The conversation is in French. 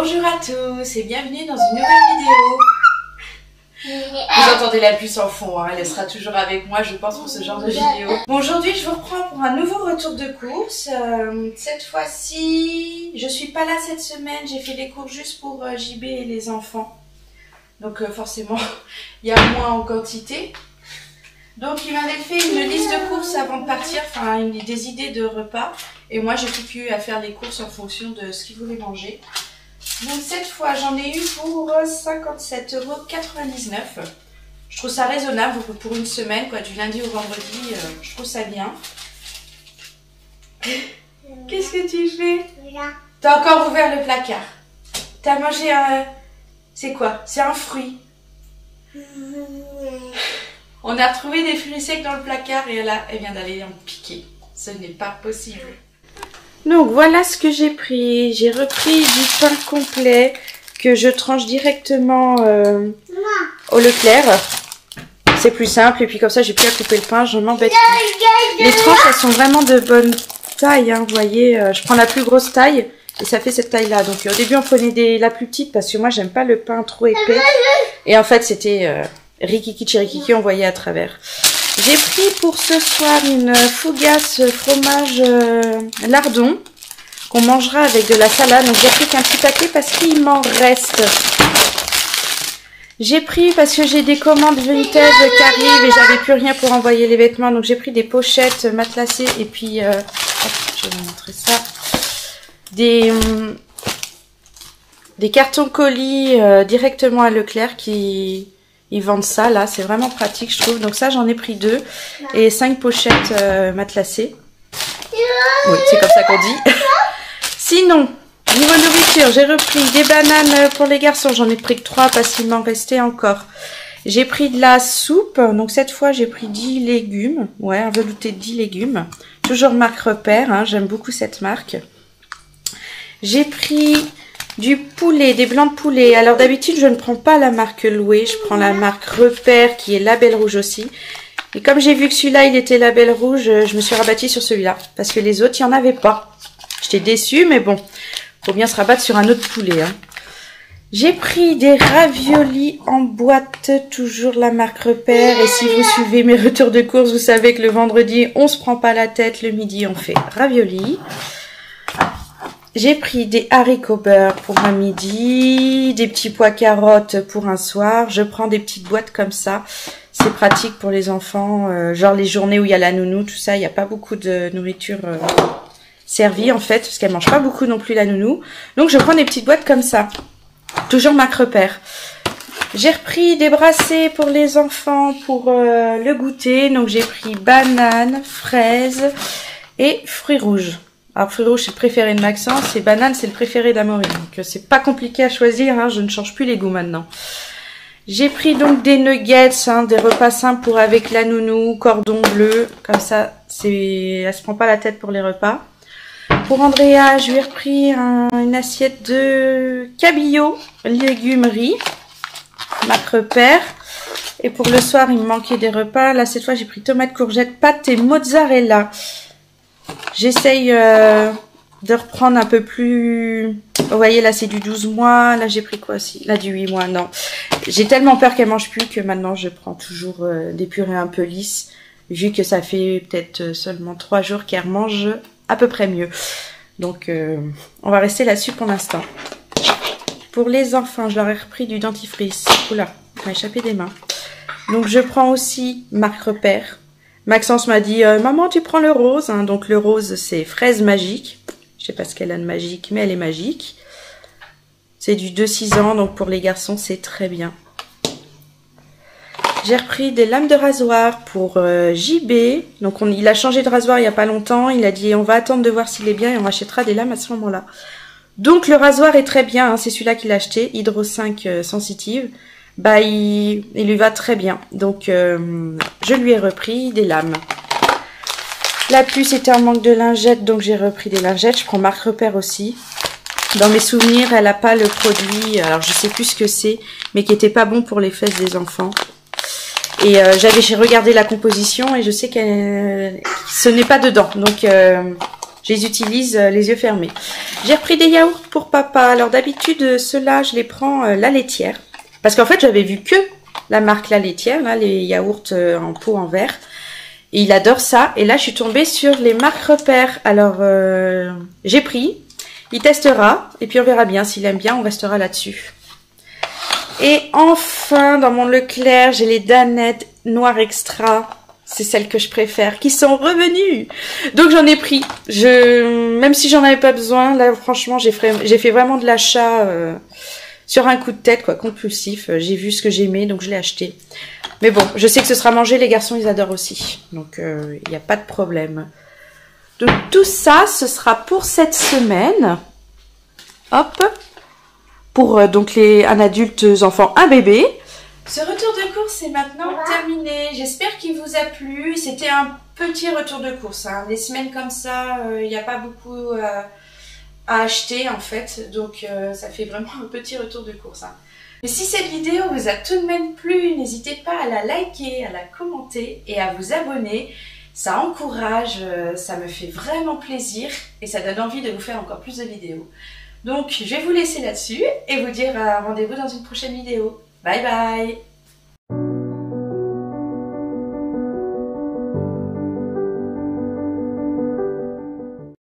Bonjour à tous et bienvenue dans une nouvelle vidéo. Vous entendez la pluie en fond, hein, elle sera toujours avec moi je pense pour ce genre de vidéo. Bon, aujourd'hui je vous reprends pour un nouveau retour de course. Cette fois-ci, je suis pas là cette semaine, j'ai fait les courses juste pour JB et les enfants. Donc forcément, il y a moins en quantité. Donc il m'avait fait une liste de courses avant de partir, enfin des idées de repas. Et moi j'ai plus qu'à faire les courses en fonction de ce qu'il voulait manger. Donc cette fois j'en ai eu pour 57,99 €. Je trouve ça raisonnable pour une semaine, quoi, du lundi au vendredi, je trouve ça bien. Qu'est-ce que tu fais? T'as encore ouvert le placard. T'as mangé un... C'est quoi? C'est un fruit. On a retrouvé des fruits secs dans le placard et elle vient d'aller en piquer. Ce n'est pas possible. Donc voilà ce que j'ai pris. J'ai repris du pain complet que je tranche directement au Leclerc. C'est plus simple et puis comme ça j'ai plus à couper le pain, je m'embête plus. Les tranches elles sont vraiment de bonne taille, hein, vous voyez. Je prends la plus grosse taille et ça fait cette taille là. Donc au début on prenait la plus petite parce que moi j'aime pas le pain trop épais. Et en fait c'était... Rikiki Chirikiki, on voyait à travers. J'ai pris pour ce soir une fougasse fromage lardon qu'on mangera avec de la salade. Donc j'ai pris qu'un petit paquet parce qu'il m'en reste. J'ai pris parce que j'ai des commandes vintage qui arrivent et j'avais plus rien pour envoyer les vêtements. Donc j'ai pris des pochettes matelassées et puis hop, je vais vous montrer ça. Des cartons colis directement à Leclerc Ils vendent ça, là, c'est vraiment pratique, je trouve. Donc ça, j'en ai pris 2 et 5 pochettes matelassées. Oui, c'est comme ça qu'on dit. Sinon, niveau nourriture, j'ai repris des bananes pour les garçons. J'en ai pris que 3 parce qu'il m'en restait encore. J'ai pris de la soupe. Donc cette fois, j'ai pris 10 légumes. Ouais, un velouté de 10 légumes. Toujours marque Repère, hein, j'aime beaucoup cette marque. J'ai pris... du poulet, des blancs de poulet. Alors d'habitude je ne prends pas la marque Loué, je prends la marque Repère qui est label rouge aussi. Et comme j'ai vu que celui-là il était label rouge, je me suis rabattue sur celui-là. Parce que les autres il n'y en avait pas. J'étais déçue mais bon, faut bien se rabattre sur un autre poulet. Hein. J'ai pris des raviolis en boîte, toujours la marque Repère. Et si vous suivez mes retours de course, vous savez que le vendredi on se prend pas la tête, le midi on fait raviolis. J'ai pris des haricots beurre pour un midi, des petits pois carottes pour un soir. Je prends des petites boîtes comme ça. C'est pratique pour les enfants. Genre les journées où il y a la nounou, tout ça. Il n'y a pas beaucoup de nourriture servie en fait. Parce qu'elle mange pas beaucoup non plus la nounou. Donc je prends des petites boîtes comme ça. Toujours marque Repère. J'ai repris des brassées pour les enfants pour le goûter. Donc j'ai pris bananes, fraises et fruits rouges. Alors fruits rouges c'est le préféré de Maxence et banane c'est le préféré d'Amaury. Donc c'est pas compliqué à choisir, hein, je ne change plus les goûts maintenant. J'ai pris donc des nuggets, hein, des repas simples pour avec la nounou, cordon bleu, comme ça elle se prend pas la tête pour les repas. Pour Andrea, je lui ai repris une assiette de cabillaud, légumes riz, marque Repère. Et pour le soir il me manquait des repas, là cette fois j'ai pris tomates, courgettes, pâtes et mozzarella. J'essaye de reprendre un peu plus... Vous voyez, là, c'est du 12 mois. Là, j'ai pris quoi aussi? Là, du 8 mois, non. J'ai tellement peur qu'elle mange plus que maintenant, je prends toujours des purées un peu lisses. Vu que ça fait peut-être seulement 3 jours qu'elle mange à peu près mieux. Donc, on va rester là-dessus pour l'instant. Pour les enfants, je leur ai repris du dentifrice. Oula, ça m'a échappé des mains. Donc, je prends aussi marque Repère. Maxence m'a dit maman tu prends le rose, hein. Donc le rose c'est fraise magique, je sais pas ce qu'elle a de magique mais elle est magique. C'est du 2-6 ans donc pour les garçons c'est très bien. J'ai repris des lames de rasoir pour JB, donc il a changé de rasoir il y a pas longtemps, il a dit on va attendre de voir s'il est bien et on achètera des lames à ce moment là. Donc le rasoir est très bien, hein. C'est celui-là qu'il a acheté, Hydro 5 sensitive. Bah il lui va très bien. Donc je lui ai repris des lames. La puce était en manque de lingettes, donc j'ai repris des lingettes. Je prends marque Repère aussi. Dans mes souvenirs, elle n'a pas le produit, alors je sais plus ce que c'est, mais qui était pas bon pour les fesses des enfants. Et j'ai regardé la composition et je sais que ce n'est pas dedans. Donc Je les utilise les yeux fermés. J'ai repris des yaourts pour papa. Alors d'habitude, ceux-là, je les prends La Laitière. Parce qu'en fait, j'avais vu que la marque La Laitière, là, les yaourts en pot en verre. Et il adore ça. Et là, je suis tombée sur les marques repères. Alors, j'ai pris. Il testera. Et puis, on verra bien. S'il aime bien, on restera là-dessus. Et enfin, dans mon Leclerc, j'ai les Danettes Noir Extra. C'est celles que je préfère, qui sont revenues. Donc, j'en ai pris. Même si j'en avais pas besoin, là, franchement, j'ai fait vraiment de l'achat sur un coup de tête, quoi, compulsif. J'ai vu ce que j'aimais, donc je l'ai acheté. Mais bon, je sais que ce sera mangé, les garçons, ils adorent aussi. Donc, il n'y a pas de problème. Donc, tout ça, ce sera pour cette semaine. Hop. Pour donc un adulte, enfant, un bébé. Ce retour de course est maintenant terminé. J'espère qu'il vous a plu. C'était un petit retour de course. Hein. Les semaines comme ça, il n'y a pas beaucoup à acheter en fait. Donc, ça fait vraiment un petit retour de course. Hein. Mais si cette vidéo vous a tout de même plu, n'hésitez pas à la liker, à la commenter et à vous abonner. Ça encourage, ça me fait vraiment plaisir et ça donne envie de vous faire encore plus de vidéos. Donc je vais vous laisser là-dessus et vous dire rendez-vous dans une prochaine vidéo. Bye bye!